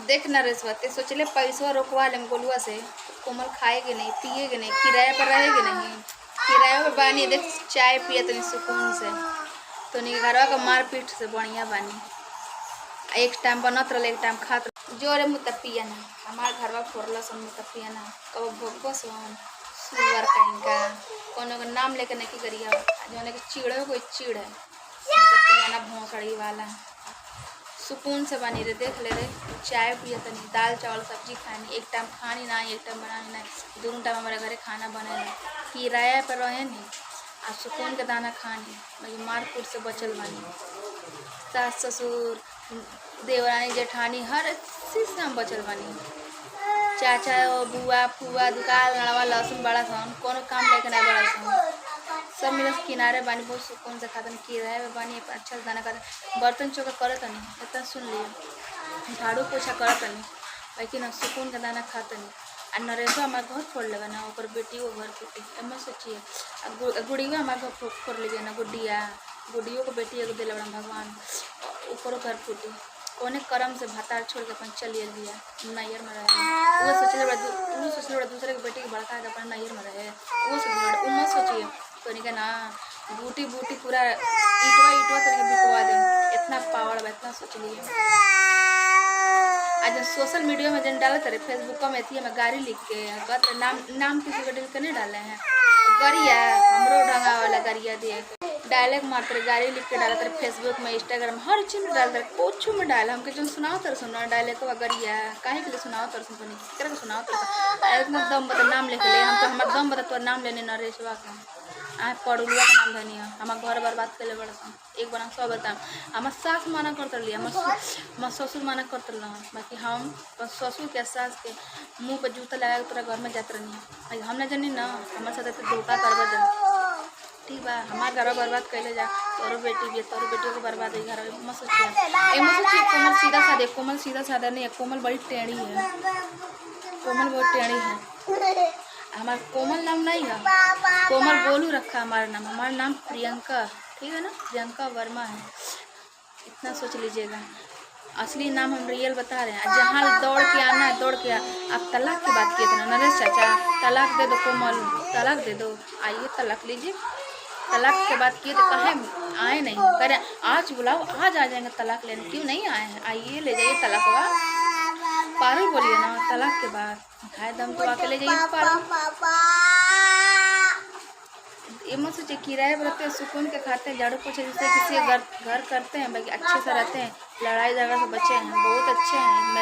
देख नरेशवती सोचले पैसा रोकवा लेम गोलुआ से। कोमल खाएगे नहीं पिएगे नहीं, किराए पर रहेगी नहीं। किराए पर बानी देख चाय पिए तनी सुकून से, तो नहीं घरवा का मार पीट से बढ़िया बानी। एक टाइम बनत रहे एक टाइम खात रहे। जोरे मुतपिया ना हमार घरवा फोड़ला सन मुतपिया ना कब भोगो सोन सुअर कहीं का कोनो का नाम लेके नहीं करिया जोने के चिड़े कोई चिड़ है मुतपिया ना भोंसड़ी वाला। सुकून से बनी रे देख ले रे, चाय पिए तनी दाल चावल सब्जी खानी, एक टाइम खानी ना एक टाइम बनानी ना, दोनों टाइम हमारे घरे खाना बनेला। किराया पर रहे नहीं आ सुकून के दाना खानी, मैं मारकूट से बचल बानी। सास ससुर देवरानी जेठानी हर चीज से हम बचल बानी। चाचा बुआ फुआ दुकान लड़वा लहसुन बड़ा सन कोनो काम लेके नहीं बड़ा सन, सब मिले किनारे बानी बहुत सुकून से खातन। किराए में बानी अच्छा से दाना खाते, बर्तन चौका करत नहीं इतना सुन लियो, झाड़ू पोछा करत नहीं लेकिन अब सुकून का दाना खाते नहीं। आ नरेशो हमारे घर फोड़ लेगा ना ओकर बेटी वो घर फूटी एम सोचिए। गुड़िया हमारे घर फोड़ लीजिए ना, गुड्डियों को बेटी एगो दिल बड़ा भगवान ओकरो घर फूटी। कोने कर्म से भातार छोड़ के अपन चलिए दिया नैयर में रहे। वो सोचले बड़ा दूसरे के बेटी के बड़का के अपन नैयर में रहे, वो सोचले उम्र सोचिए तो नहीं ना बूटी बूटी पूरा ईटवा करके बिकवा दे, इतना पावर बा इतना सोच लिए। आज सोशल मीडिया में जन डालते रहे फेसबुक में थी हमें गाड़ी लिख के कहते नाम किसी को के नहीं डाले हैं गरिया हमरो ढंगा वाला गरिया दिए डायलॉग मारते रहे गाड़ी लिख के डालते रहे फेसबुक में इंस्टाग्राम हर चीज में डालते रहे कुछ में डाला हमके जो सुनाओ तर सुना डायलॉग गरिया काहे के लिए सुनाओ तर सुन कितना सुनाओ तर इतना दम बता नाम लिख ले हम तो हमार दम बता तो नाम लेने नरेशवा का आ पड़ुलवा का नाम धनिया हमार घर बर्बाद कर ले बड़ा एक बना सब बता। हमार सास माना करते रही हमार ससुर माना करते रहा, बाकी हम ससुर के सास के मुँह पर जूता लगा के तोरा घर में जाते रही हम ना जानी ना हमारे साथ धोखा करवा दे ठीक बा। हमार घर बर्बाद कैले जा तोरो बेटी भी तोरो बेटियों को बर्बाद है घर मत सोचिए। कोमल सीधा साधा नहीं है, कोमल बड़ी टेढ़ी है, कोमल बहुत टेढ़ी है। हमारा कोमल नाम नहीं है, कोमल गोलू रखा हमारा नाम प्रियंका ठीक है ना, प्रियंका वर्मा है, इतना सोच लीजिएगा। असली नाम हम रियल बता रहे हैं, जहाँ दौड़ के आना है दौड़ के आप तलाक की बात किए थे ना नरेश चाचा, तलाक दे दो कोमल तलाक दे दो, आइए तलाक लीजिए। तलाक के बात किए तो कहे आए नहीं करें आज बुलाओ आज आ जाएंगे तलाक लेने, क्यों नहीं आए हैं आइए ले जाइए तलाकवा। पारुल बोलिए ना तलाक के बाद खाए दम तो आके ले जाइए पारुल। ये मत सोचिए किराए पर रहते हैं सुकून के खाते हैं झाड़ू पोछे जैसे किसी घर करते हैं बाकी अच्छे से रहते हैं, लड़ाई झगड़ा से बचे हैं बहुत अच्छे हैं।